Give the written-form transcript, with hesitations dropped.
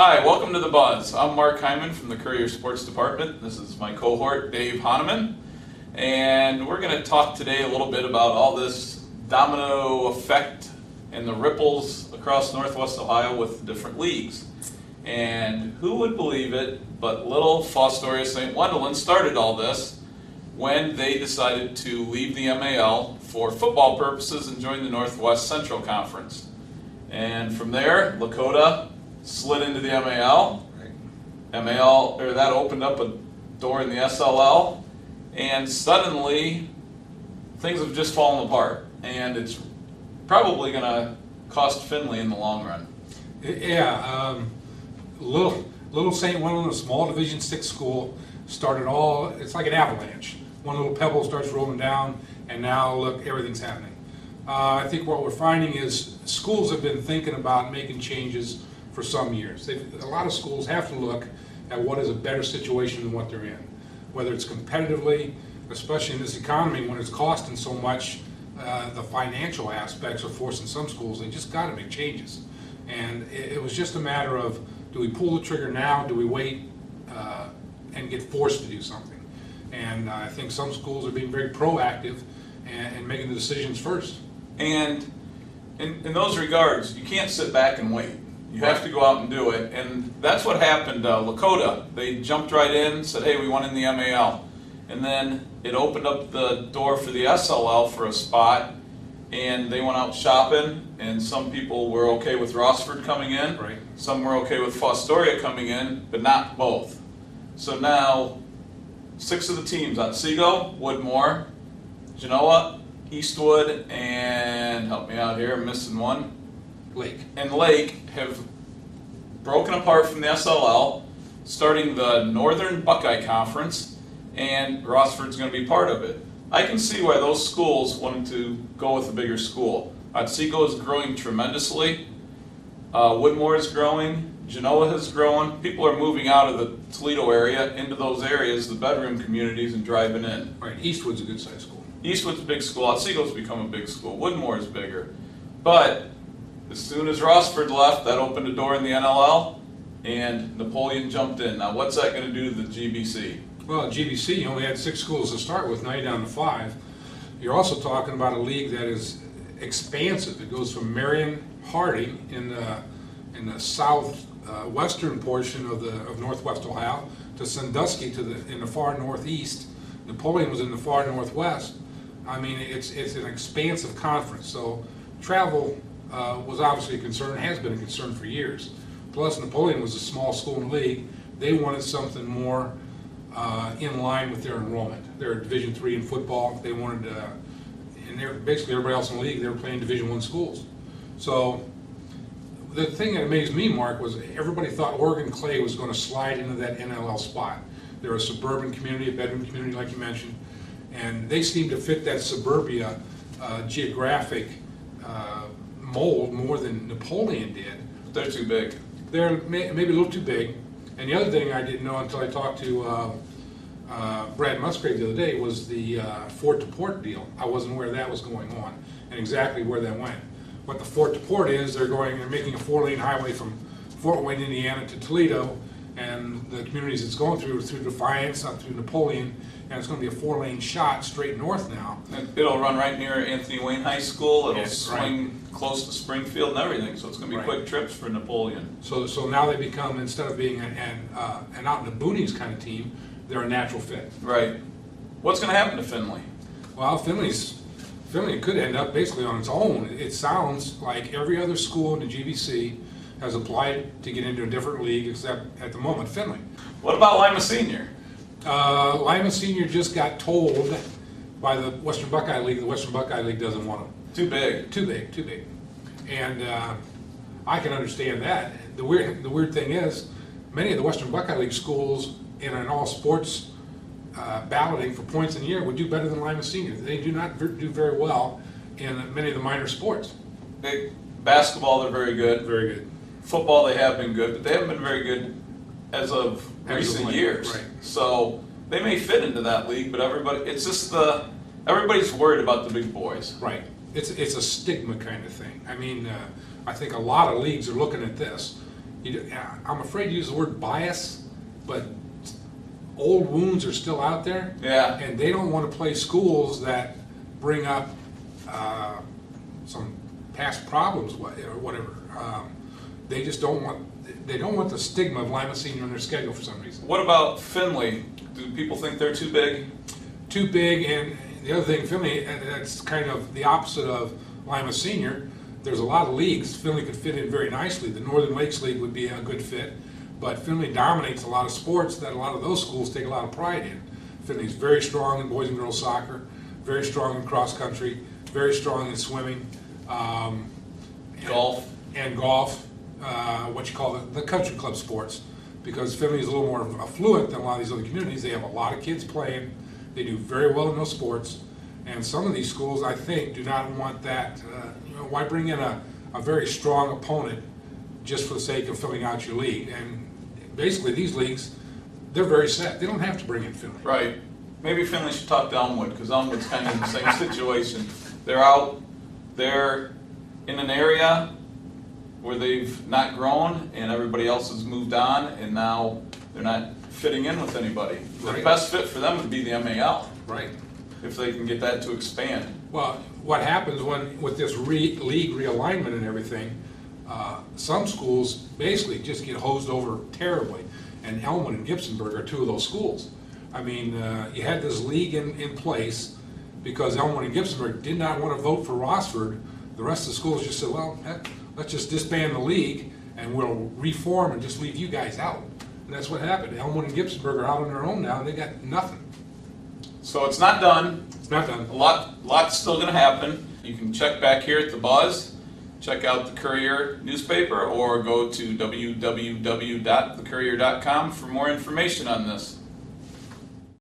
Hi, welcome to The Buzz. I'm Mark Heiman from the Courier Sports Department. This is my cohort, Dave Hanneman. And we're going to talk today a little bit about all this domino effect and the ripples across Northwest Ohio with different leagues. And who would believe it, but little Fostoria St. Wendelin started all this when they decided to leave the MAL for football purposes and join the Northwest Central Conference. And from there, Lakota slid into the MAL. That opened up a door in the SLL, and suddenly things have just fallen apart, and it's probably going to cost Findlay in the long run. Yeah, little St. Wendelin, a small Division VI school, started all. It's like an avalanche. One little pebble starts rolling down, and now look, everything's happening. I think what we're finding is schools have been thinking about making changes for some years. A lot of schools have to look at what is a better situation than what they're in. Whether it's competitively, especially in this economy when it's costing so much, the financial aspects are forcing some schools, they just got to make changes. And it was just a matter of, do we pull the trigger now, do we wait and get forced to do something? And I think some schools are being very proactive and making the decisions first. And in those regards, you can't sit back and wait. You have to go out and do it, and that's what happened. Lakota, they jumped right in, said, hey, we want in the MAL. And then it opened up the door for the SLL for a spot, and they went out shopping, and some people were okay with Rossford coming in. Right. Some were okay with Fostoria coming in, but not both. So now, 6 of the teams, Otsego, Woodmore, Genoa, Eastwood, and help me out here, I'm missing one. Lake have broken apart from the SLL, starting the Northern Buckeye Conference, and Rossford's going to be part of it. I can see why those schools wanted to go with a bigger school. Otsego is growing tremendously. Woodmore is growing. Genoa has grown. People are moving out of the Toledo area into those areas, the bedroom communities, and driving in. Right, Eastwood's a good sized school. Eastwood's a big school. Otsego's become a big school. Woodmore is bigger. But as soon as Rossford left, that opened a door in the NLL, and Napoleon jumped in. Now, what's that going to do to the GBC? Well, at GBC, you only had 6 schools to start with, now you're down to 5. You're also talking about a league that is expansive. It goes from Marion Harding in the southwestern portion of Northwest Ohio to Sandusky in the far northeast. Napoleon was in the far northwest. I mean, it's an expansive conference, so travel was obviously a concern, has been a concern for years. Plus, Napoleon was a small school in the league. They wanted something more in line with their enrollment. They're Division III in football. They wanted, and basically everybody else in the league, they were playing Division I schools. So the thing that amazed me, Mark, was everybody thought Oregon Clay was going to slide into that NLL spot. They're a suburban community, a bedroom community, like you mentioned, and they seem to fit that suburbia geographic mold more than Napoleon did. They're too big. They're maybe a little too big. And the other thing I didn't know until I talked to Brad Musgrave the other day was the Fort to Port deal. I wasn't aware that was going on and exactly where that went. What the Fort to Port is, they're making a 4-lane highway from Fort Wayne, Indiana to Toledo, and the communities it's going through Defiance, up through Napoleon, and it's going to be a 4-lane shot straight north now. And it'll run right near Anthony Wayne High School. It'll Yes, swing close to Springfield and everything, so it's going to be Right. quick trips for Napoleon. So now they become, instead of being an out in the boonies kind of team, they're a natural fit. Right. What's going to happen to Findlay? Well, Findlay could end up basically on its own. It sounds like every other school in the GBC has applied to get into a different league, except at the moment Findlay. What about Lima Senior? Lima Senior just got told by the Western Buckeye League, the Western Buckeye League doesn't want them. Too big. Too big. And I can understand that. The weird thing is, many of the Western Buckeye League schools in an all sports balloting for points in the year would do better than Lima Senior. They do not do very well in many of the minor sports. Basketball, they're very good. Very good. Football, they have been good, but they haven't been very good as of recent years. Right. So they may fit into that league, but everybody's worried about the big boys. Right. It's a stigma kind of thing. I mean, I think a lot of leagues are looking at this. I'm afraid to use the word bias, but old wounds are still out there. Yeah. And they don't want to play schools that bring up some past problems or whatever. They just don't want the stigma of Lima Senior on their schedule for some reason. What about Finley? Do people think they're too big? Too big, and the other thing, Finley, and that's kind of the opposite of Lima Senior. There's a lot of leagues. Finley could fit in very nicely. The Northern Lakes League would be a good fit, but Finley dominates a lot of sports that a lot of those schools take a lot of pride in. Finley's very strong in boys and girls soccer, very strong in cross country, very strong in swimming, Golf. and golf. What you call the country club sports, because Finley is a little more affluent than a lot of these other communities. They have a lot of kids playing. They do very well in those sports, and some of these schools, I think, do not want that. Why bring in a very strong opponent just for the sake of filling out your league? And basically, these leagues, they're very set. They don't have to bring in Finley. Right. Maybe Finley should talk to Elmwood, because Elmwood's kind of in the same situation. They're out there in an area where they've not grown and everybody else has moved on, and now they're not fitting in with anybody. The Right. best fit for them would be the MAL, Right. if they can get that to expand. Well, what happens with this league realignment and everything, some schools basically just get hosed over terribly, and Elmwood and Gibsonburg are two of those schools. I mean, you had this league in place because Elmwood and Gibsonburg did not want to vote for Rossford. The rest of the schools just said, well, heck, let's just disband the league and we'll reform and just leave you guys out. And that's what happened. Elmwood and Gibsonburg are out on their own now, and they got nothing. So it's not done. It's not done. Lot's still gonna happen. You can check back here at the Buzz, check out the Courier newspaper, or go to www.thecourier.com for more information on this.